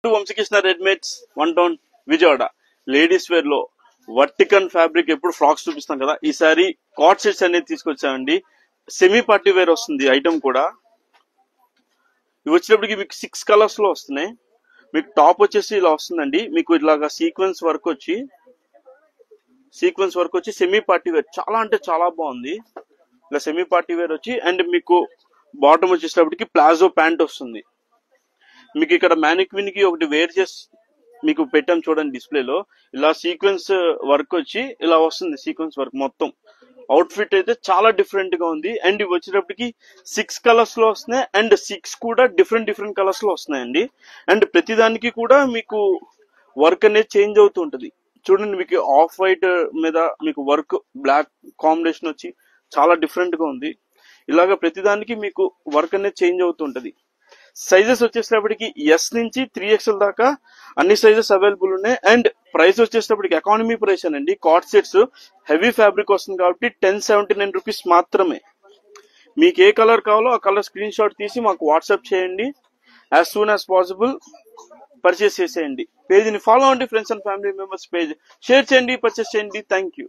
Vamsa Krishna readymades 1 town Vijayawada. Ladies wear లో వర్టికన్ fabric ఎప్పుడు ఫ్రాక్స్ చూపిస్తాం కదా, ఈసారి కార్డ్ సెట్స్ అనేది తీసుకొచ్చామండి. సెమీ పార్టీ వేర్ వస్తుంది ఐటమ్ కూడా. ఇవి వచ్చేటప్పటికి మీకు 6 కలర్స్ లో వస్తున్నాయి. మీకు టాప్ వచ్చేసి ఇలా వస్తుందండి. మీకు ఇలాగా సీక్వెన్స్ వర్క్ వచ్చి సెమీ పార్టీ వేర్ చాలా అంటే చాలా బాగుంది. ఇలా సెమీ పార్టీ వేర్ వచ్చి అండ్ మీకు బాటమ్ వచ్చేటప్పటికి ప్లాజో ప్యాంట్ వస్తుంది. మీకు ఇక్కడ మ్యానిక్విన్ కి ఒకటి వేర్ చేసి మీకు పెట్టాం చూడండి డిస్ప్లేలో. ఇలా సీక్వెన్స్ వర్క్ వచ్చి ఇలా వస్తుంది. సీక్వెన్స్ వర్క్ మొత్తం అవుట్ ఫిట్ అయితే చాలా డిఫరెంట్ గా ఉంది. అండ్ ఇవి వచ్చేటప్పటికి 6 కలర్స్ లో వస్తున్నాయి అండ్ 6 కూడా డిఫరెంట్ కలర్స్ లో వస్తున్నాయండి. అండ్ ప్రతిదానికి కూడా మీకు వర్క్ అనేది చేంజ్ అవుతూ ఉంటది. చూడండి, మీకు ఆఫ్ వైట్ మీద మీకు వర్క్ బ్లాక్ కాంబినేషన్ వచ్చి చాలా డిఫరెంట్ గా ఉంది. ఇలాగ ప్రతిదానికి మీకు వర్క్ అనేది చేంజ్ అవుతూ ఉంటది. సైజెస్ వచ్చేటప్పటికి ఎస్ నుంచి 3XL దాకా అన్ని సైజెస్ అవైలబుల్ ఉన్నాయి. అండ్ ప్రైస్ వచ్చేటప్పటికి ఎకానమీ ప్రైస్ అనండి. కార్డ్ సెట్స్ హెవీ ఫ్యాబ్రిక్ వస్తుంది కాబట్టి 1079 రూపీస్ మాత్రమే. మీకు ఏ కలర్ కావాలో ఆ కలర్ స్క్రీన్ షాట్ తీసి మాకు వాట్సాప్ చేయండి. As soon as possible purchase చేసేయండి. పేజీని ఫాలో అవ్వండి. Friends and family members page share చేయండి, పర్చేస్ చేయండి. Thank you.